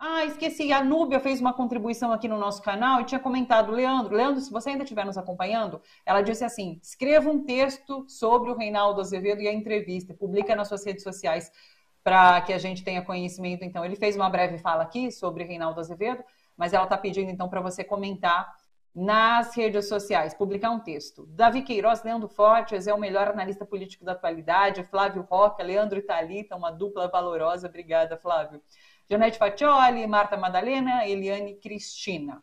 Ah, esqueci, a Núbia fez uma contribuição aqui no nosso canal e tinha comentado, Leandro, se você ainda estiver nos acompanhando, ela disse assim, escreva um texto sobre o Reinaldo Azevedo e a entrevista, publica nas suas redes sociais para que a gente tenha conhecimento. Então, ele fez uma breve fala aqui sobre Reinaldo Azevedo, mas ela está pedindo então para você comentar nas redes sociais, publicar um texto. Davi Queiroz, Leandro Fortes é o melhor analista político da atualidade, Flávio Roca, Leandro e Thalita, uma dupla valorosa, obrigada, Flávio. Janete Fatioli, Marta Madalena, Eliane Cristina.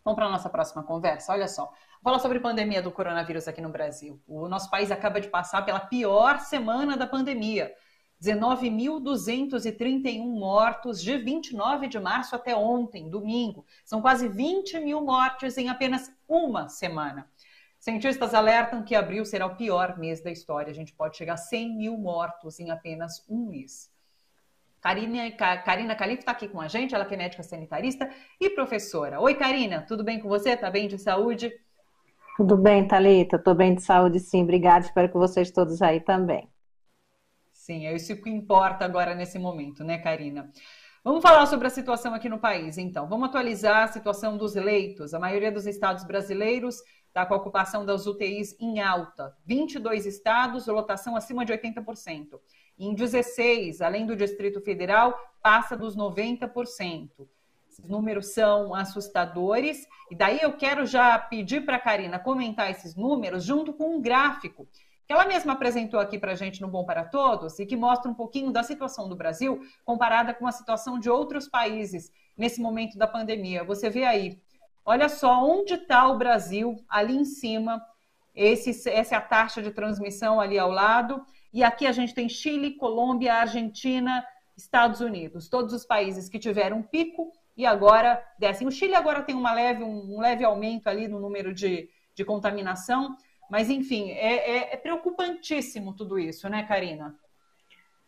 Vamos para a nossa próxima conversa. Olha só, vou falar sobre a pandemia do coronavírus aqui no Brasil. O nosso país acaba de passar pela pior semana da pandemia. 19.231 mortos de 29 de março até ontem, domingo. São quase 20 mil mortes em apenas uma semana. Cientistas alertam que abril será o pior mês da história. A gente pode chegar a 100 mil mortos em apenas um mês. Karina Calif está aqui com a gente, ela que é médica sanitarista e professora. Oi, Karina, tudo bem com você? Tá bem de saúde? Tudo bem, Thalita? Estou bem de saúde, sim. Obrigada. Espero que vocês todos aí também. Sim, é isso que importa agora nesse momento, né, Karina? Vamos falar sobre a situação aqui no país, então. Vamos atualizar a situação dos leitos. A maioria dos estados brasileiros está com a ocupação das UTIs em alta. 22 estados, lotação acima de 80%. Em 16, além do Distrito Federal, passa dos 90%. Esses números são assustadores. E daí eu quero já pedir para a Karina comentar esses números junto com um gráfico que ela mesma apresentou aqui para a gente no Bom para Todos e que mostra um pouquinho da situação do Brasil comparada com a situação de outros países nesse momento da pandemia. Você vê aí, olha só onde está o Brasil, ali em cima, essa é a taxa de transmissão ali ao lado, e aqui a gente tem Chile, Colômbia, Argentina, Estados Unidos, todos os países que tiveram um pico e agora descem. O Chile agora tem um leve aumento ali no número de contaminação, mas, enfim, é preocupantíssimo tudo isso, né, Karina?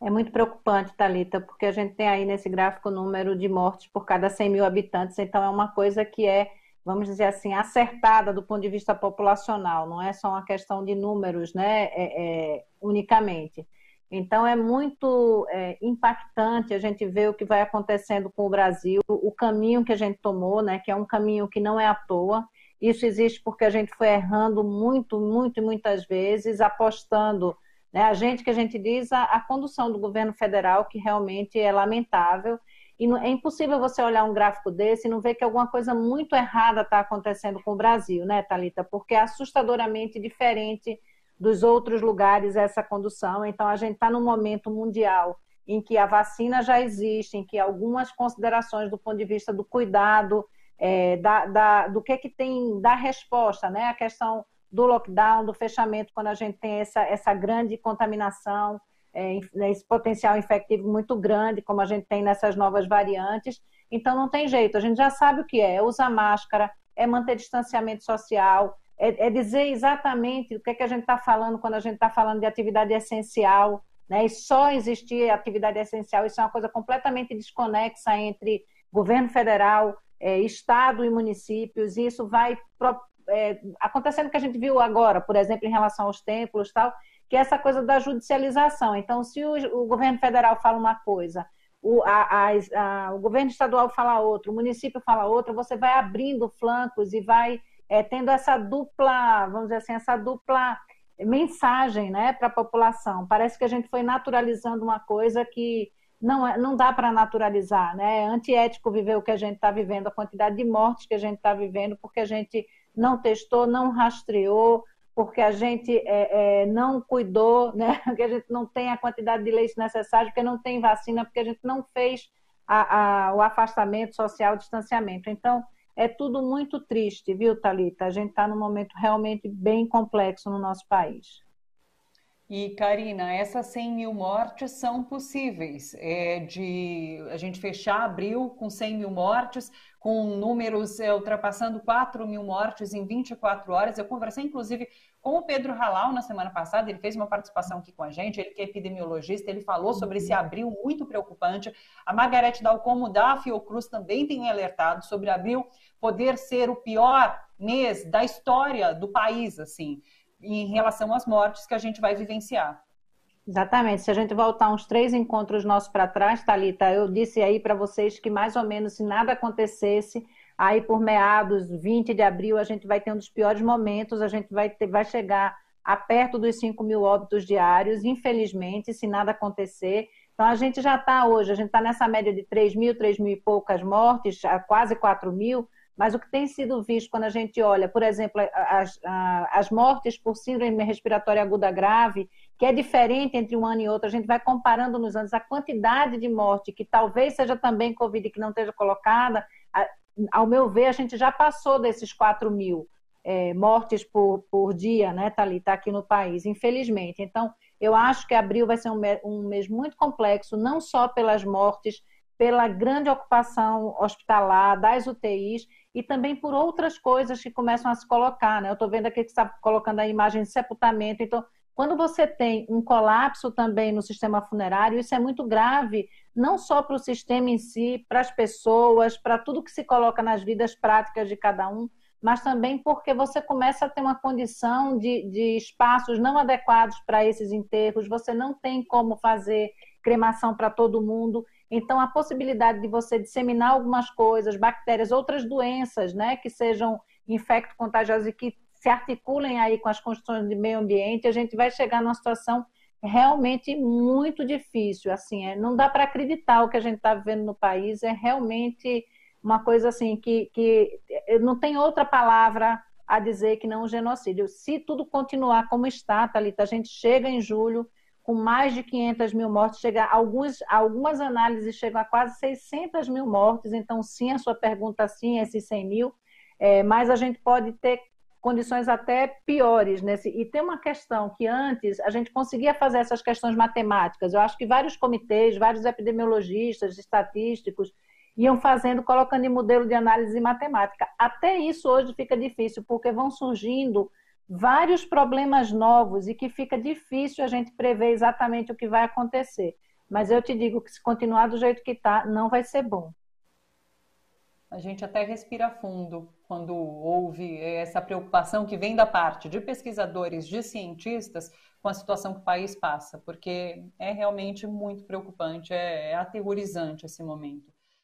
É muito preocupante, Thalita, porque a gente tem aí nesse gráfico o número de mortes por cada 100 mil habitantes, então é uma coisa que é, vamos dizer assim, acertada do ponto de vista populacional, não é só uma questão de números, né, unicamente. Então é muito impactante a gente ver o que vai acontecendo com o Brasil, o caminho que a gente tomou, né, que é um caminho que não é à toa. Isso existe porque a gente foi errando muito, muito e muitas vezes, apostando, né, que a gente diz, a condução do governo federal, que realmente é lamentável. E é impossível você olhar um gráfico desse e não ver que alguma coisa muito errada está acontecendo com o Brasil, né, Thalita? Porque é assustadoramente diferente dos outros lugares essa condução. Então, a gente está num momento mundial em que a vacina já existe, em que algumas considerações do ponto de vista do cuidado, do que tem da resposta, né? A questão do lockdown, do fechamento, quando a gente tem essa grande contaminação, esse potencial infectivo muito grande, como a gente tem nessas novas variantes. Então não tem jeito, a gente já sabe o que é usar máscara, é manter distanciamento social, é dizer exatamente o que a gente está falando quando a gente está falando de atividade essencial, né? E só existir atividade essencial, isso é uma coisa completamente desconexa entre governo federal, Estado e municípios, e isso vai acontecendo o que a gente viu agora, por exemplo, em relação aos templos, tal, que é essa coisa da judicialização. Então, se o governo federal fala uma coisa, o governo estadual fala outra, o município fala outra, você vai abrindo flancos e vai tendo essa dupla, vamos dizer assim, essa dupla mensagem, né, para a população. Parece que a gente foi naturalizando uma coisa que não dá para naturalizar, né? É antiético viver o que a gente está vivendo, a quantidade de mortes que a gente está vivendo, porque a gente não testou, não rastreou, porque a gente não cuidou, né? Porque a gente não tem a quantidade de leitos necessários, porque não tem vacina, porque a gente não fez o afastamento social, o distanciamento. Então, é tudo muito triste, viu, Thalita? A gente está num momento realmente bem complexo no nosso país. E, Karina, essas 100 mil mortes são possíveis, de a gente fechar abril com 100 mil mortes, com números ultrapassando 4 mil mortes em 24 horas. Eu conversei, inclusive, com o Pedro Halal na semana passada, ele fez uma participação aqui com a gente, ele que é epidemiologista, ele falou sobre esse abril muito preocupante. A Margarete Dalcomo da Fiocruz também tem alertado sobre abril poder ser o pior mês da história do país, assim, em relação às mortes que a gente vai vivenciar. Exatamente. Se a gente voltar uns 3 encontros nossos para trás, Thalita, eu disse aí para vocês que mais ou menos se nada acontecesse, aí por meados 20 de abril a gente vai ter um dos piores momentos, a gente vai chegar a perto dos 5 mil óbitos diários, infelizmente, se nada acontecer. Então a gente já está hoje, a gente está nessa média de 3 mil e poucas mortes, quase 4 mil, mas o que tem sido visto quando a gente olha, por exemplo, as mortes por síndrome respiratória aguda grave, que é diferente entre um ano e outro, a gente vai comparando nos anos a quantidade de morte, que talvez seja também Covid que não esteja colocada, ao meu ver, a gente já passou desses 4 mil mortes por dia, né, Thalita, aqui no país, infelizmente. Então, eu acho que abril vai ser um mês muito complexo, não só pelas mortes, pela grande ocupação hospitalar, das UTIs, e também por outras coisas que começam a se colocar, né? Eu estou vendo aqui que você está colocando a imagem de sepultamento, então quando você tem um colapso também no sistema funerário, isso é muito grave, não só para o sistema em si, para as pessoas, para tudo que se coloca nas vidas práticas de cada um, mas também porque você começa a ter uma condição de espaços não adequados para esses enterros, você não tem como fazer cremação para todo mundo, então a possibilidade de você disseminar algumas coisas, bactérias, outras doenças, né, que sejam infecto-contagiosas e que se articulem aí com as condições de meio ambiente, a gente vai chegar numa situação realmente muito difícil. Assim, não dá para acreditar o que a gente está vivendo no país, é realmente uma coisa assim que não tem outra palavra a dizer que não um genocídio. Se tudo continuar como está, Thalita, a gente chega em julho com mais de 500 mil mortes, algumas análises chegam a quase 600 mil mortes, então sim, a sua pergunta sim, esses 100 mil, mas a gente pode ter condições até piores nesse. E tem uma questão que antes a gente conseguia fazer essas questões matemáticas. Eu acho que vários comitês, vários epidemiologistas, estatísticos, iam fazendo, colocando em modelo de análise matemática. Até isso hoje fica difícil, porque vão surgindo vários problemas novos e que fica difícil a gente prever exatamente o que vai acontecer. Mas eu te digo que se continuar do jeito que está, não vai ser bom. A gente até respira fundo quando ouve essa preocupação que vem da parte de pesquisadores, de cientistas, com a situação que o país passa, porque é realmente muito preocupante, é aterrorizante esse momento.